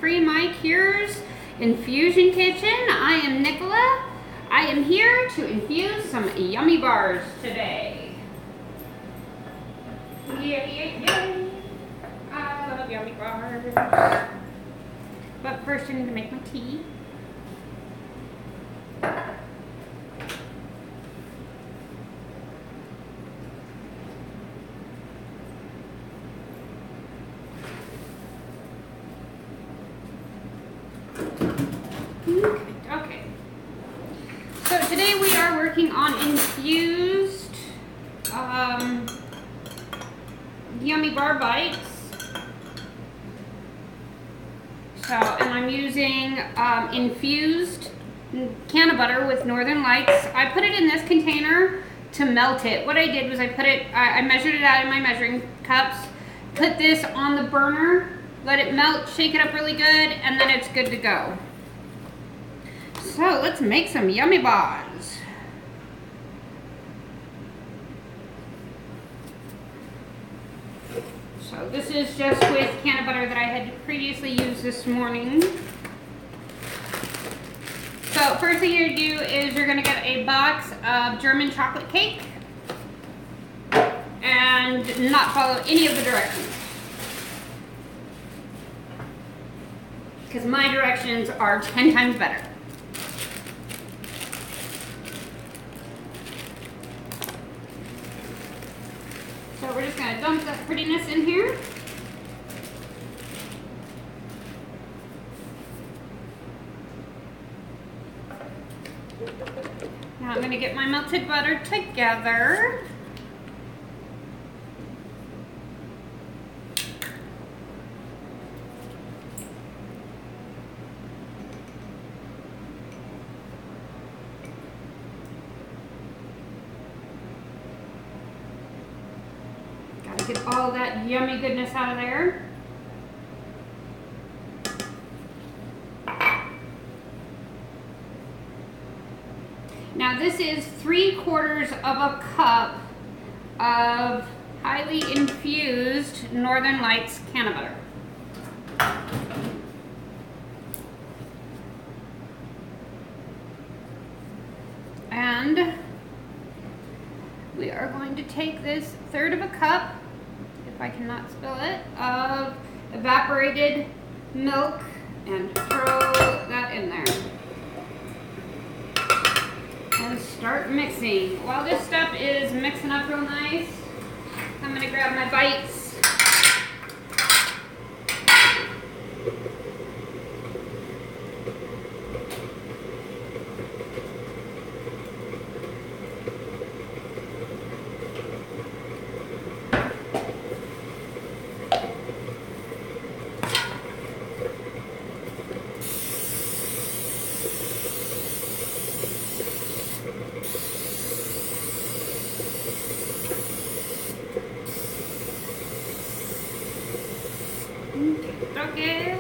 Free My Cures Infusion Kitchen. I am Nicola. I am here to infuse some yummy bars today. Yay. I love yummy bars. But first I need to make my tea. Okay. So today we are working on infused yummy bar bites. So, and I'm using infused can of butter with Northern Lights. I put it in this container to melt it. What I did was I measured it out in my measuring cups, put this on the burner, let it melt, shake it up really good, and then it's good to go. So let's make some yummy bars. So this is just with can of butter that I had previously used this morning. So first thing you're gonna do is you're gonna get a box of German chocolate cake and not follow any of the directions, because my directions are 10 times better. So we're just going to dump that prettiness in here. Now I'm going to get my melted butter together. Get all that yummy goodness out of there. Now this is 3/4 of a cup of highly infused Northern Lights can of butter. And we are going to take this 1/3 of a cup, if I cannot spill it, of evaporated milk and throw that in there. And start mixing. While this stuff is mixing up real nice, I'm going to grab my bites. Okay,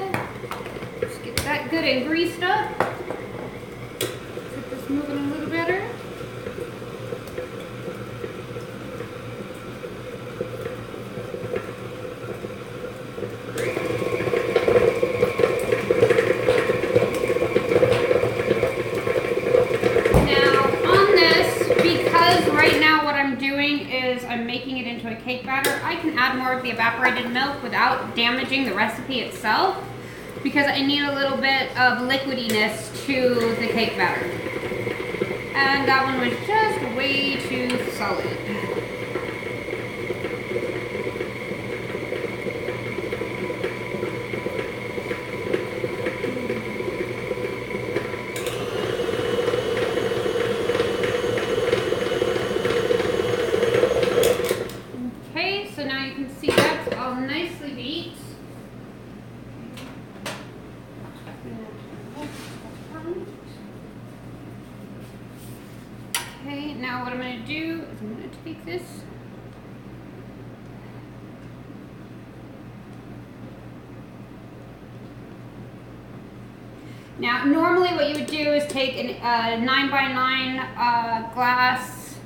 let's get that good and greased up. Get this moving a little better. Now on this, because right now what I'm doing is I'm making it into a cake batter, I can add more of the evaporated milk without damaging the recipe itself, because I need a little bit of liquidiness to the cake batter. And that one was just way too solid. Okay, so now you can see that's all nicely beat. Okay, now what I'm going to do is I'm going to take this Now, normally what you would do is take a 9x9 glass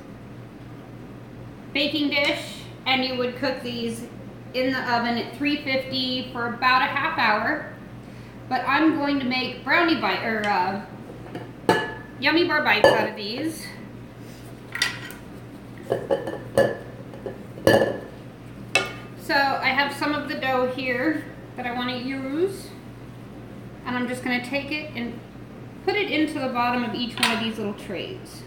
baking dish, and you would cook these in the oven at 350 for about a half hour. but I'm going to make brownie bite or yummy bar bites out of these. So I have some of the dough here that I want to use, and I'm just going to take it and put it into the bottom of each one of these little trays.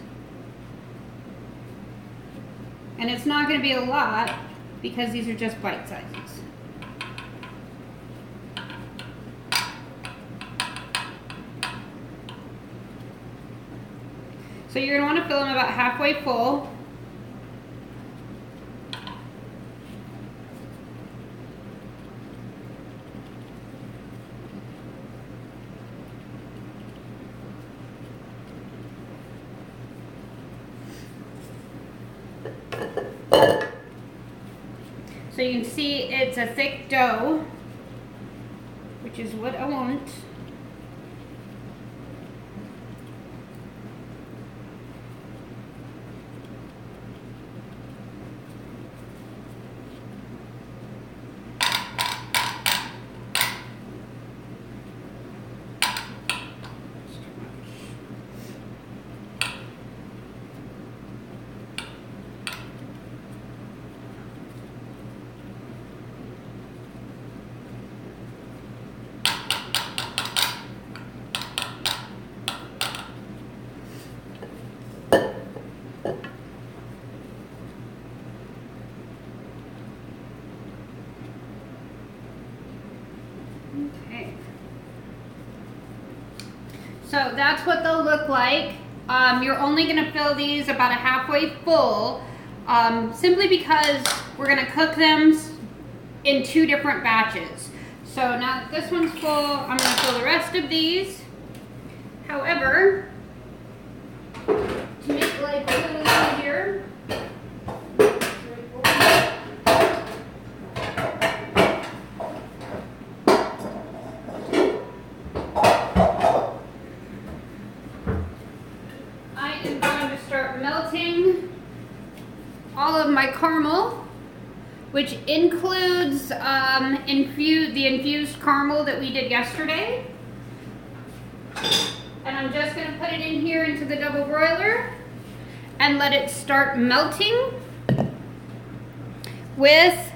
And it's not going to be a lot because these are just bite sizes. So you're going to want to fill them about halfway full. So you can see it's a thick dough, which is what I want. Okay. So that's what they'll look like. You're only going to fill these about a halfway full, simply because we're going to cook them in 2 different batches. So now that this one's full, I'm going to fill the rest of these. However, to make life a little easier, melting all of my caramel, which includes the infused caramel that we did yesterday. And I'm just going to put it in here into the double broiler and let it start melting with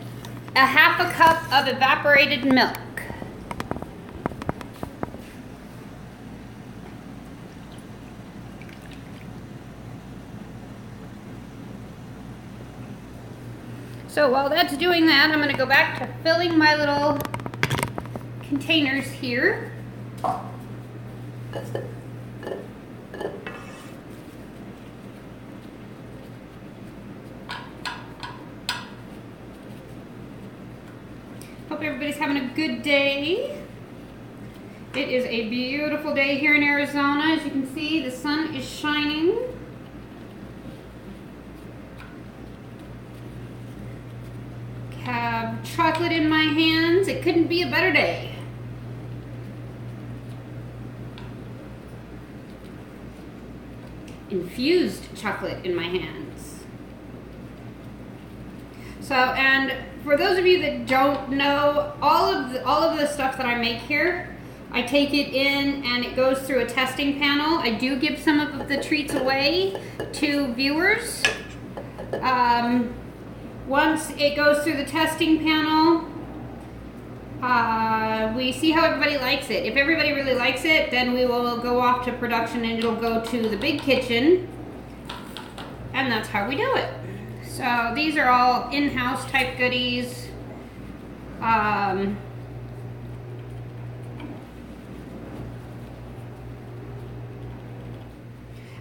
a half a cup of evaporated milk. So while that's doing that, I'm going to go back to filling my little containers here. Hope everybody's having a good day. It is a beautiful day here in Arizona. As you can see, the sun is shining. Have chocolate in my hands. It couldn't be a better day. Infused chocolate in my hands. So, and for those of you that don't know, all of the stuff that I make here, I take it in and it goes through a testing panel. I do give some of the treats away to viewers. Once it goes through the testing panel, we see how everybody likes it. If everybody really likes it, then we will go off to production and it'll go to the big kitchen. And that's how we do it. So these are all in-house type goodies.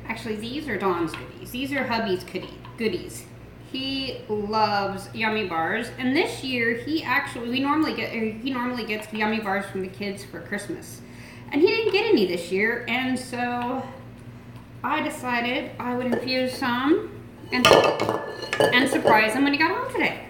Actually, these are Dawn's goodies. These are hubby's goodies. He loves yummy bars, and this year he normally gets yummy bars from the kids for Christmas, and he didn't get any this year, and so I decided I would infuse some and surprise him when he got home today.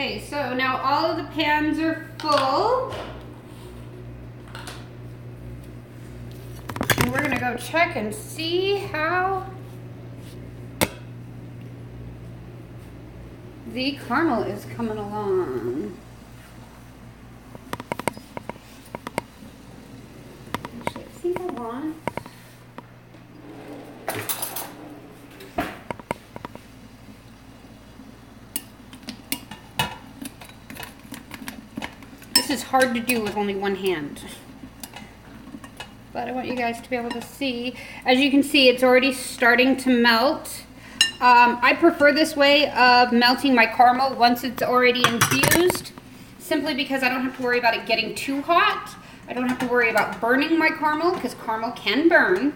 Okay, so now all of the pans are full. And we're gonna go check and see how the caramel is coming along. Actually, I think I want. This is hard to do with only one hand. But I want you guys to be able to see. As you can see, it's already starting to melt. I prefer this way of melting my caramel once it's already infused, simply because I don't have to worry about it getting too hot. I don't have to worry about burning my caramel, because caramel can burn.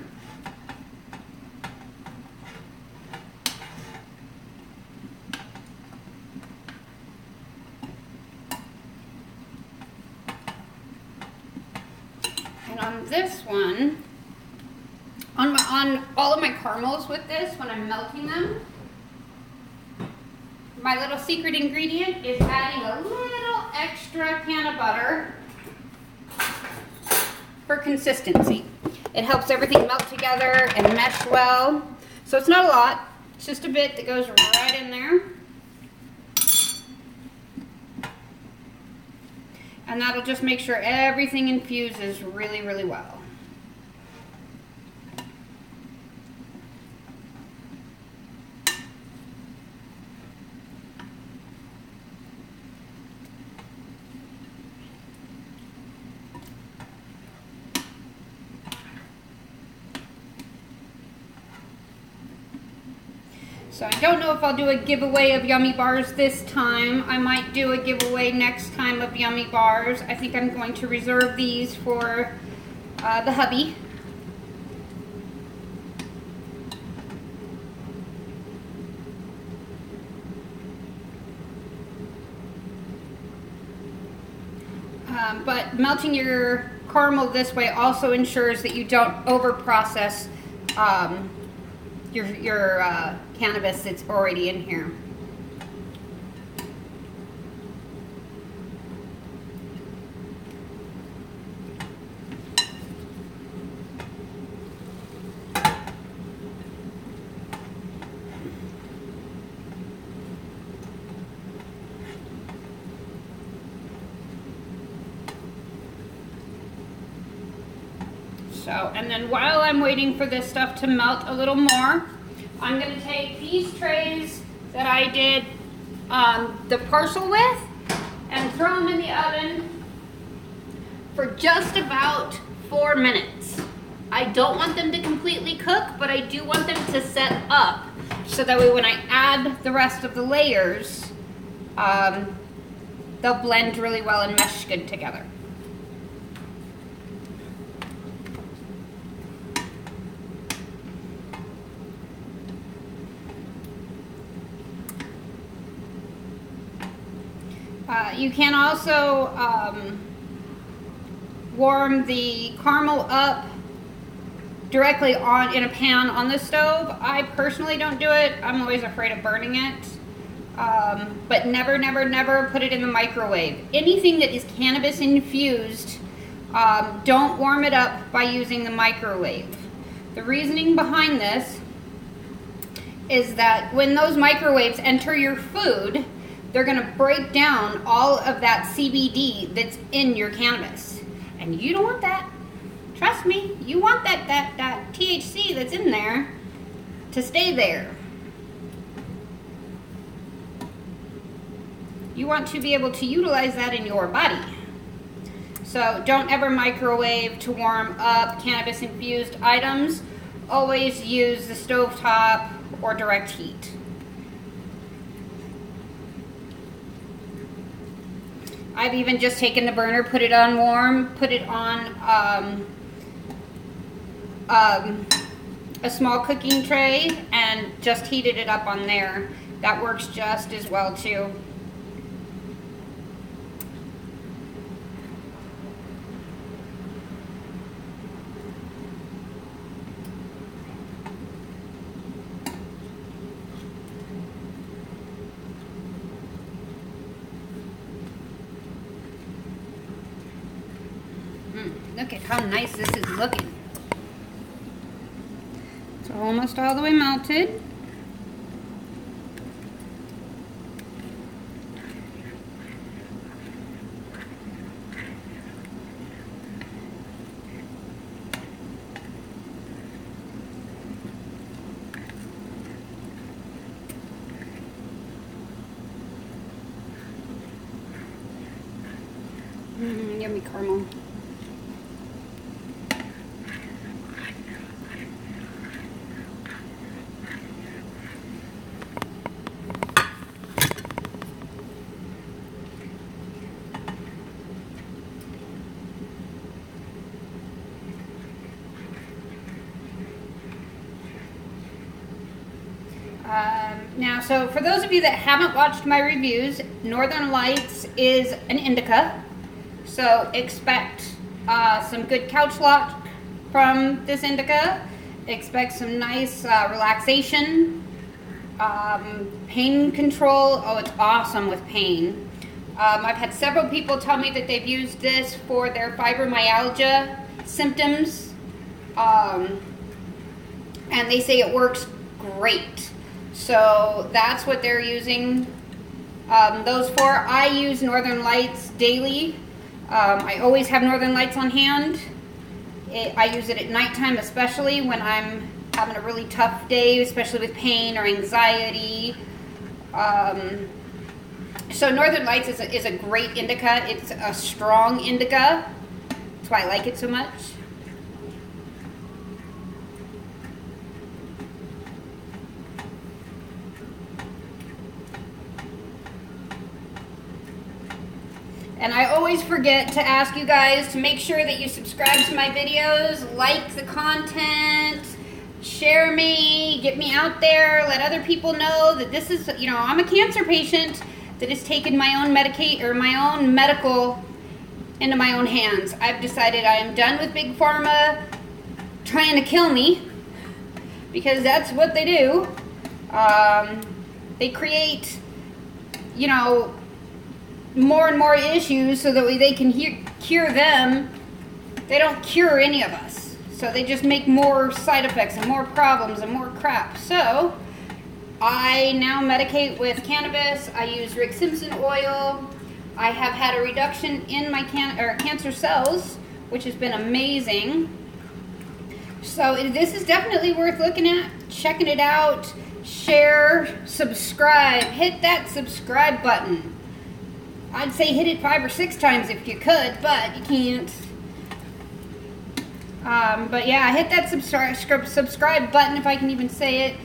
And on this one, on all of my caramels with this, when I'm melting them, my little secret ingredient is adding a little extra can of butter for consistency. It helps everything melt together and mesh well. So it's not a lot, it's just a bit that goes right in there. And that'll just make sure everything infuses really, really well. So I don't know if I'll do a giveaway of Yummy Bars this time. I might do a giveaway next time of Yummy Bars. I think I'm going to reserve these for the hubby. But melting your caramel this way also ensures that you don't over process your cannabis that's already in here. So, and then while I'm waiting for this stuff to melt a little more, I'm going to take these trays that I did the parcel with and throw them in the oven for just about 4 minutes. I don't want them to completely cook, but I do want them to set up so that way when I add the rest of the layers, they'll blend really well and mesh good together. You can also warm the caramel up directly in a pan on the stove. I personally don't do it. I'm always afraid of burning it. But never, never, never put it in the microwave. Anything that is cannabis infused, don't warm it up by using the microwave. The reasoning behind this is that when those microwaves enter your food, they're going to break down all of that CBD that's in your cannabis. And you don't want that. Trust me, you want that THC that's in there to stay there. You want to be able to utilize that in your body. So don't ever microwave to warm up cannabis infused items. Always use the stovetop or direct heat. I've even just taken the burner, put it on warm, put it on a small cooking tray and just heated it up on there. That works just as well too. Look at how nice this is looking. It's almost all the way melted. Yummy caramel. Now, so for those of you that haven't watched my reviews, Northern Lights is an indica. So expect some good couch lock from this indica. Expect some nice relaxation, pain control. Oh, it's awesome with pain. I've had several people tell me that they've used this for their fibromyalgia symptoms, and they say it works great. So that's what they're using those for. I use Northern Lights daily. I always have Northern Lights on hand. I use it at nighttime, especially when I'm having a really tough day, especially with pain or anxiety. So Northern Lights is a great indica. It's a strong indica. That's why I like it so much. And I always forget to ask you guys to make sure that you subscribe to my videos, like the content, share me, get me out there, let other people know that this is, you know, I'm a cancer patient that has taken my own my own medical into my own hands. I've decided I am done with Big Pharma trying to kill me, because that's what they do. They create, you know, more and more issues so that they can cure them. They don't cure any of us. So they just make more side effects and more problems and more crap. So I now medicate with cannabis. I use Rick Simpson oil. I have had a reduction in my cancer cells, which has been amazing. So this is definitely worth looking at, checking it out. Share, subscribe, hit that subscribe button. I'd say hit it 5 or 6 times if you could, but you can't. But yeah, hit that subscribe button, if I can even say it.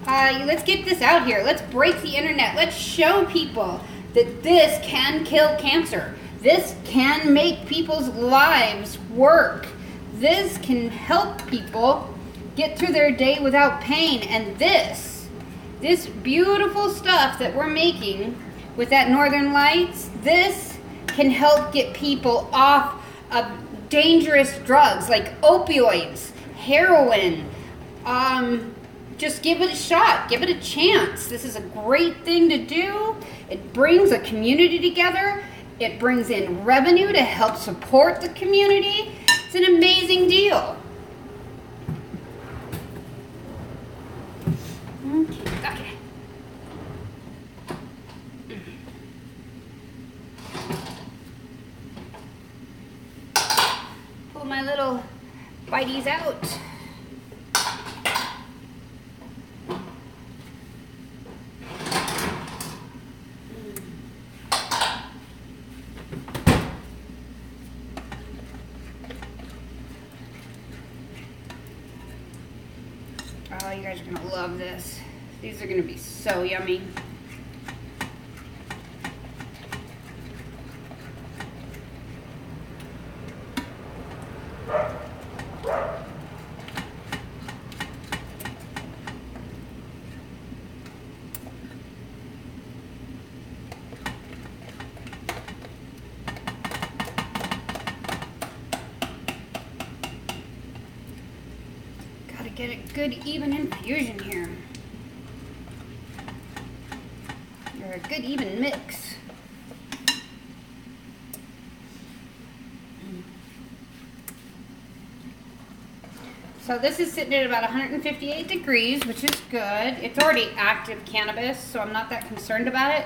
Let's get this out here. Let's break the internet. Let's show people that this can kill cancer. This can make people's lives work. This can help people get through their day without pain. And this beautiful stuff that we're making with that Northern Lights, this can help get people off of dangerous drugs like opioids, heroin. Just give it a shot, give it a chance. This is a great thing to do. It brings a community together. It brings in revenue to help support the community. It's an amazing deal. Okay. Pull my little biteys out. Oh, you guys are gonna love this. These are gonna be so yummy. Get a good even infusion here. Or a good even mix. So this is sitting at about 158 degrees, which is good. It's already active cannabis, so I'm not that concerned about it.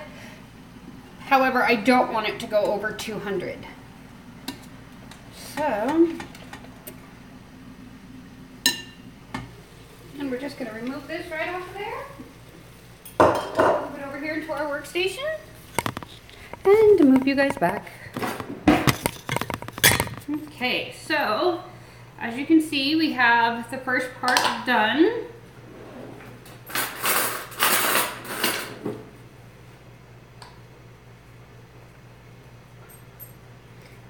However, I don't want it to go over 200. So, and we're just going to remove this right off of there. Move it over here into our workstation. And to move you guys back. Okay, so as you can see, we have the first part done.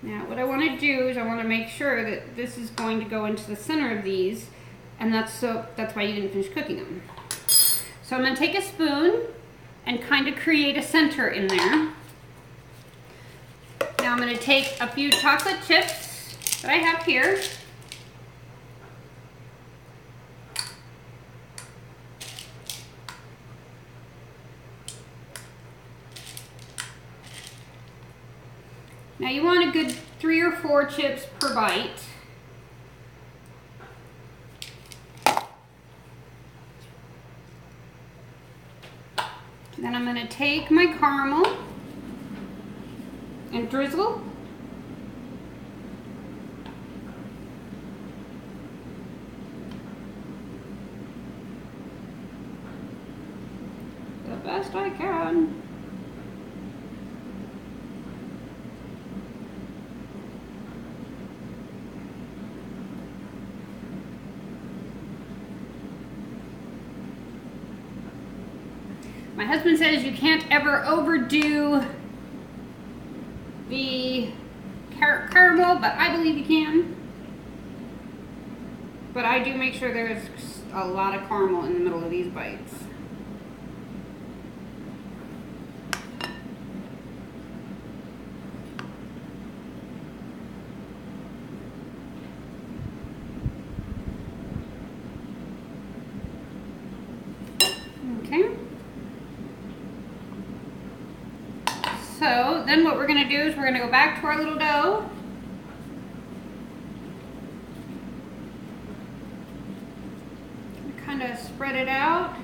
Now what I want to do is I want to make sure that this is going to go into the center of these, and that's why you didn't finish cooking them. So I'm going to take a spoon and kind of create a center in there. Now I'm going to take a few chocolate chips that I have here. Now you want a good 3 or 4 chips per bite. Then I'm going to take my caramel and drizzle. The best I can. My husband says you can't ever overdo the caramel, but I believe you can. But I do make sure there's a lot of caramel in the middle of these bites. Okay. So then what we're going to do is we're going to go back to our little dough. Kind of spread it out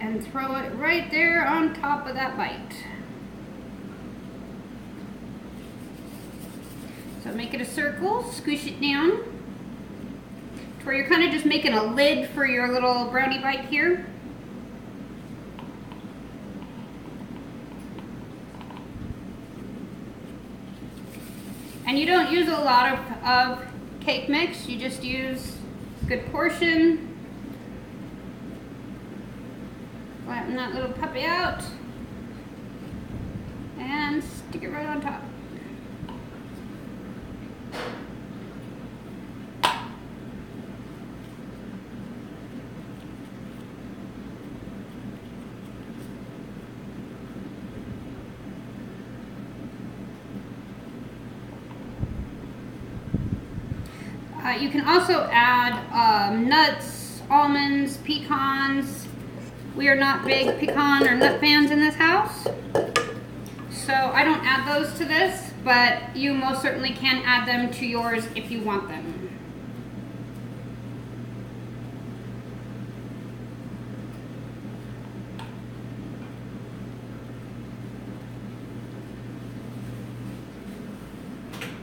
and throw it right there on top of that bite. So make it a circle, squish it down to where you're kind of just making a lid for your little brownie bite here. And you don't use a lot of cake mix, you just use a good portion. Flatten that little puppy out and stick it right on top. You can also add nuts, almonds, pecans. We are not big pecan or nut fans in this house, so I don't add those to this, but you most certainly can add them to yours if you want them.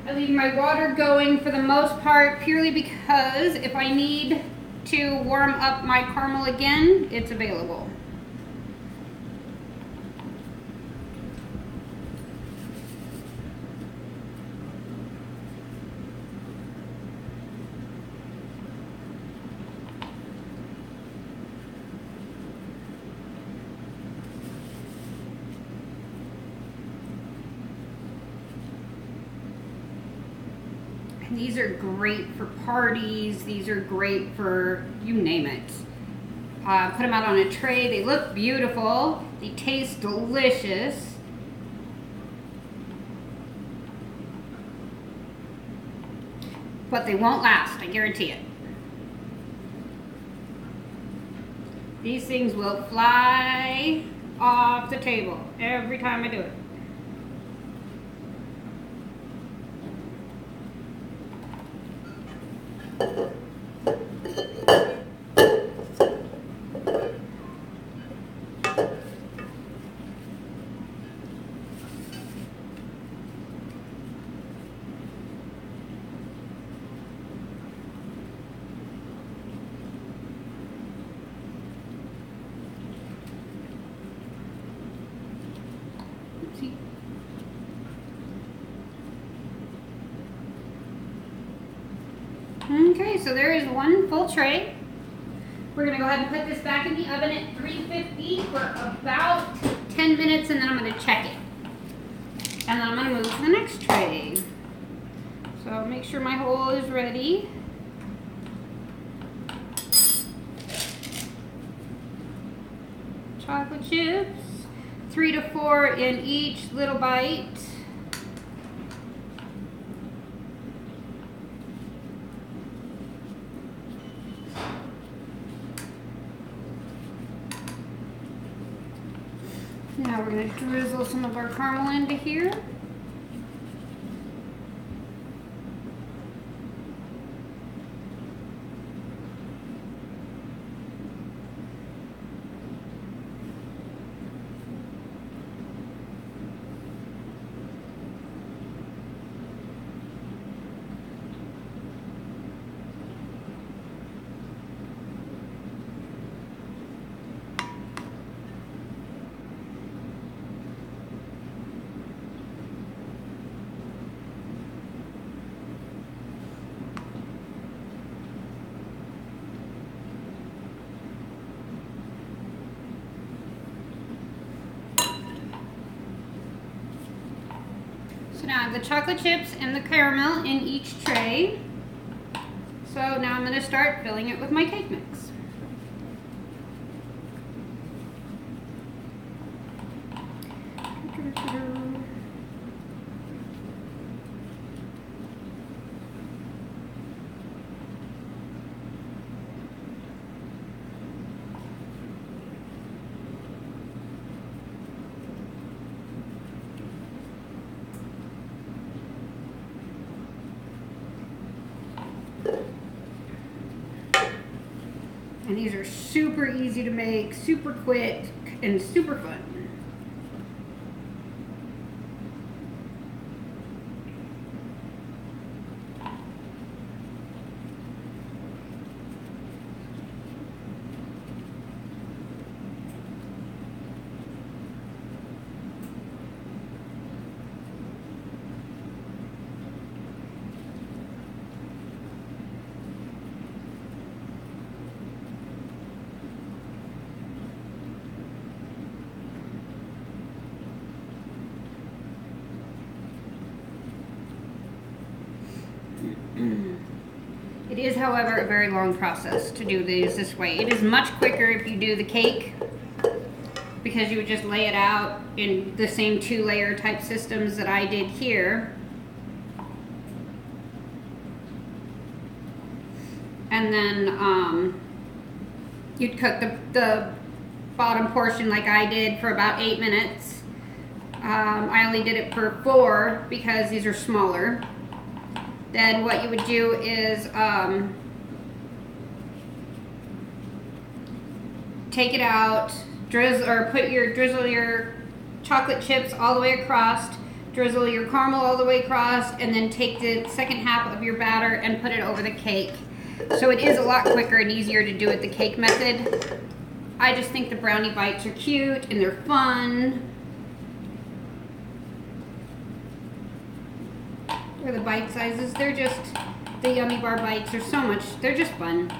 I leave my water going for the most part purely because if I need to warm up my caramel again, it's available. These are great for parties. These are great for you name it. Put them out on a tray. They look beautiful. They taste delicious. But they won't last, I guarantee it. These things will fly off the table every time I do it. Oopsie. Okay, so there is one full tray. We're gonna go ahead and put this back in the oven at 350 for about 10 minutes, and then I'm gonna check it. And then I'm gonna move to the next tray. So make sure my hole is ready. Chocolate chips, 3 to 4 in each little bite. Now we're going to drizzle some of our caramel into here. So now I have the chocolate chips and the caramel in each tray. So now I'm going to start filling it with my cake mix. And these are super easy to make, super quick, and super fun. It is, however, a very long process to do these this way. It is much quicker if you do the cake, because you would just lay it out in the same 2-layer type systems that I did here. And then you'd cook the bottom portion like I did for about 8 minutes. I only did it for 4 because these are smaller. Then what you would do is take it out, drizzle your chocolate chips all the way across, drizzle your caramel all the way across, and then take the second half of your batter and put it over the cake. So it is a lot quicker and easier to do it the cake method. I just think the brownie bites are cute and they're fun. Or the bite sizes, they're just, the Yummy Bar bites are so much, they're just fun.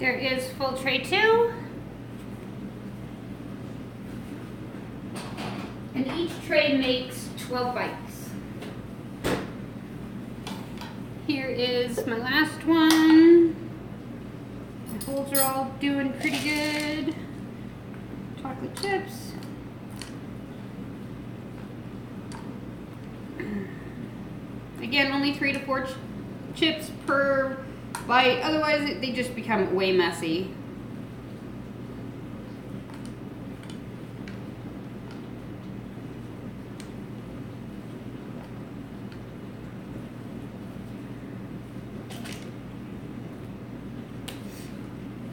There is full tray 2. And each tray makes 12 bites. Here is my last one. My holes are all doing pretty good. Chocolate chips. Again, only 3 to 4 chips per bite, otherwise they just become way messy.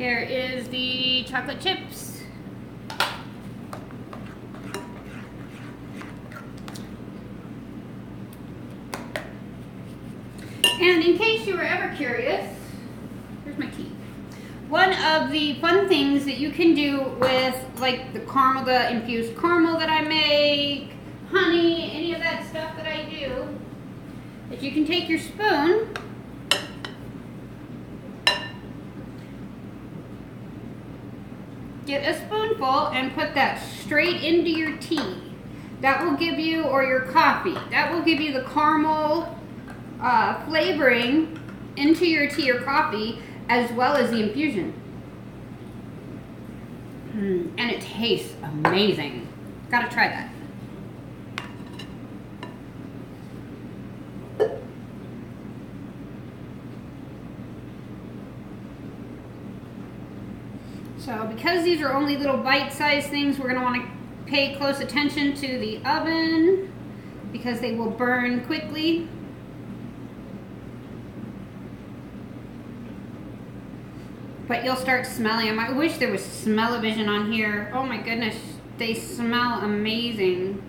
Here is the chocolate chips. And in case you were ever curious, here's my tea. One of the fun things that you can do with like the caramel, the infused caramel that I make, honey, any of that stuff that I do, is you can take your spoon get a spoonful and put that straight into your tea. That will give you, or your coffee, that will give you the caramel flavoring into your tea or coffee, as well as the infusion. And it tastes amazing. Gotta try that. So because these are only little bite-sized things, we're gonna wanna pay close attention to the oven because they will burn quickly. But you'll start smelling them. I wish there was smell-o-vision on here. Oh my goodness, they smell amazing.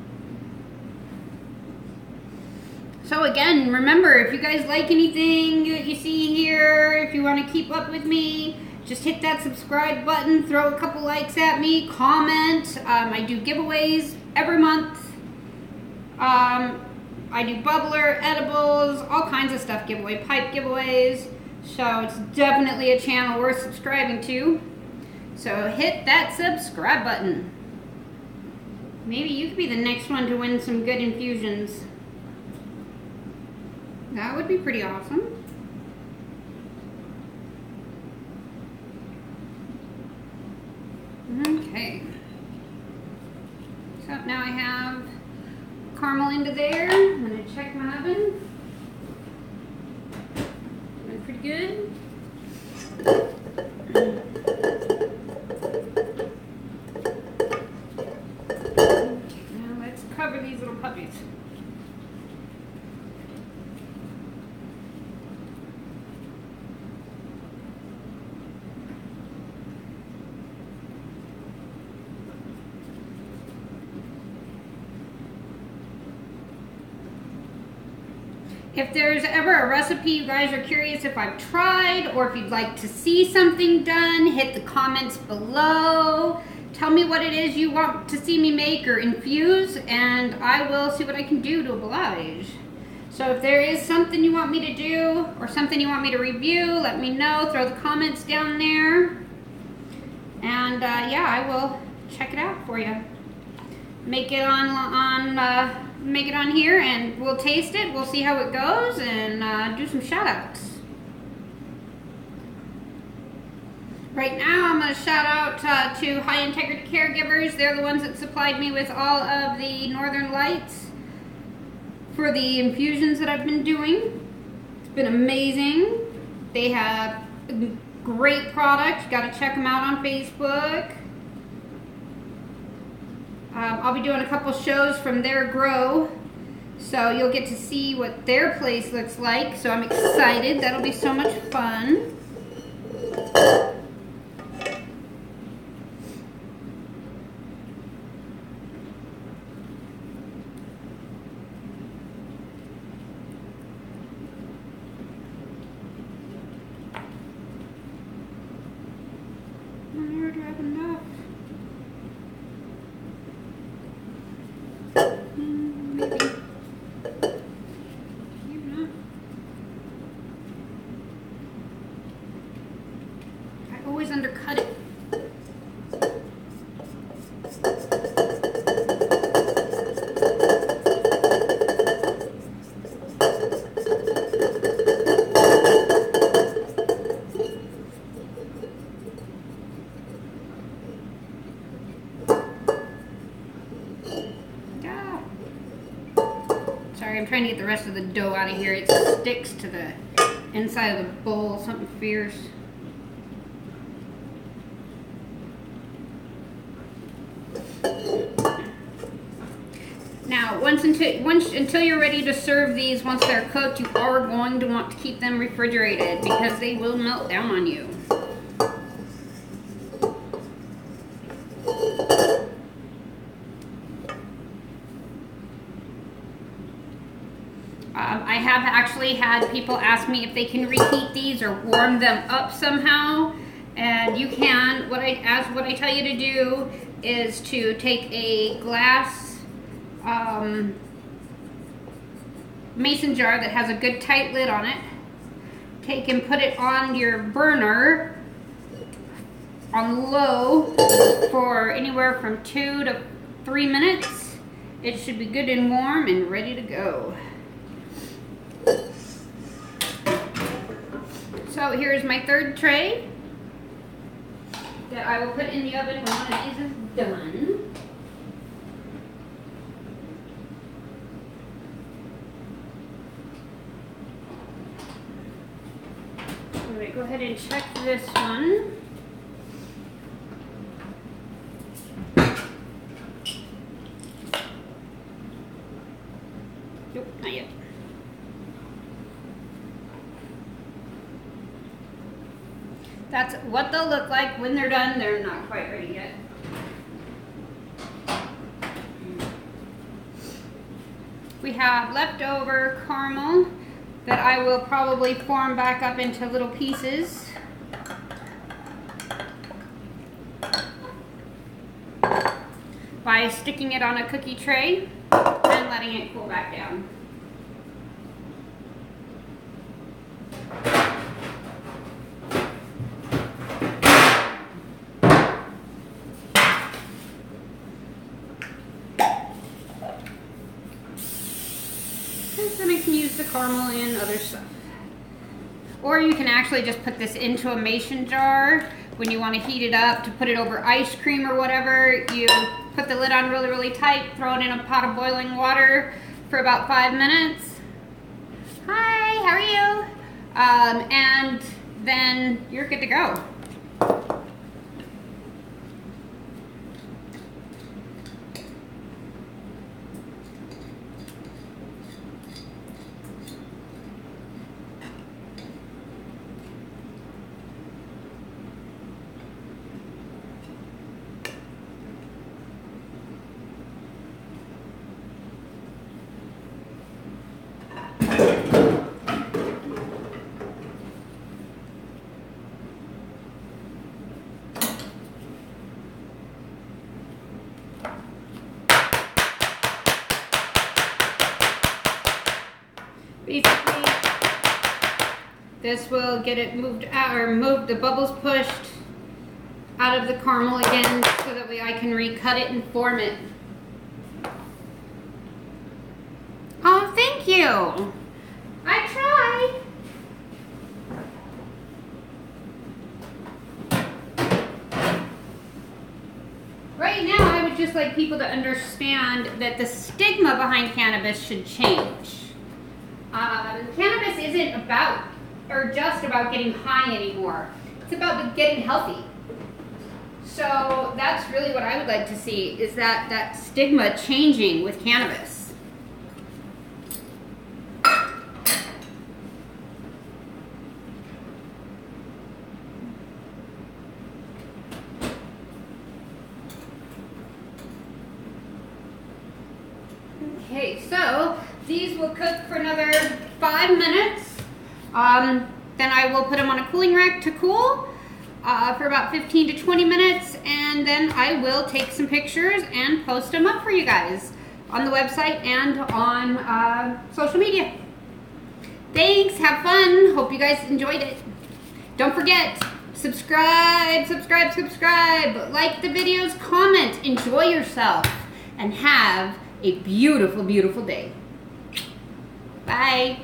So again, remember, if you guys like anything that you see here, if you want to keep up with me, just hit that subscribe button, throw a couple likes at me, comment. I do giveaways every month. I do bubbler, edibles, all kinds of stuff giveaway, pipe giveaways. So it's definitely a channel worth subscribing to. So hit that subscribe button. Maybe you could be the next one to win some good infusions. That would be pretty awesome. Okay. So now I have caramel into there. I'm going to check my oven. Pretty good. Now let's cover these little puppies. If there's ever a recipe you guys are curious if I've tried, or if you'd like to see something done, hit the comments below. Tell me what it is you want to see me make or infuse, and I will see what I can do to oblige. So if there is something you want me to do, or something you want me to review, let me know. Throw the comments down there. And yeah, I will check it out for you. Make it on here, and we'll taste it. We'll see how it goes, and do some shout outs. Right now I'm going to shout out to High Integrity Caregivers. They're the ones that supplied me with all of the Northern Lights for the infusions that I've been doing. It's been amazing. They have a great product. You got to check them out on Facebook. I'll be doing a couple shows from their grow, so you'll get to see what their place looks like. So I'm excited. That'll be so much fun. Do I have enough? Maybe. Maybe not. I always undercut it. Sorry, I'm trying to get the rest of the dough out of here. It sticks to the inside of the bowl, something fierce. Now, until you're ready to serve these, once they're cooked, you are going to want to keep them refrigerated because they will melt down on you. I have actually had people ask me if they can reheat these or warm them up somehow, and you can. What I tell you to do is to take a glass mason jar that has a good tight lid on it. Take and put it on your burner on low for anywhere from 2 to 3 minutes. It should be good and warm and ready to go. So here's my third tray that I will put in the oven when one of these is done. I'm going to go ahead and check this one. Nope, not yet. That's what they'll look like when they're done. They're not quite ready yet. We have leftover caramel that I will probably form back up into little pieces. By sticking it on a cookie tray and letting it cool back down. Then I can use the caramel in other stuff. Or you can actually just put this into a mason jar when you want to heat it up to put it over ice cream or whatever. You put the lid on really, really tight, throw it in a pot of boiling water for about 5 minutes. Hi, how are you? And then you're good to go. Basically, this will get it moved out, or move the bubbles pushed out of the caramel again, so that way I can recut it and form it. Oh, thank you. I tried. Right now, I would just like people to understand that the stigma behind cannabis should change. Cannabis isn't about, or just about getting high anymore. It's about getting healthy. So that's really what I would like to see, is that stigma changing with cannabis. Okay, so these will cook for another 5 minutes. Then I will put them on a cooling rack to cool for about 15 to 20 minutes, and then I will take some pictures and post them up for you guys on the website and on social media. Thanks, have fun. Hope you guys enjoyed it. Don't forget, subscribe, subscribe, subscribe. Like the videos, comment, enjoy yourself, and have a beautiful, beautiful day. Bye.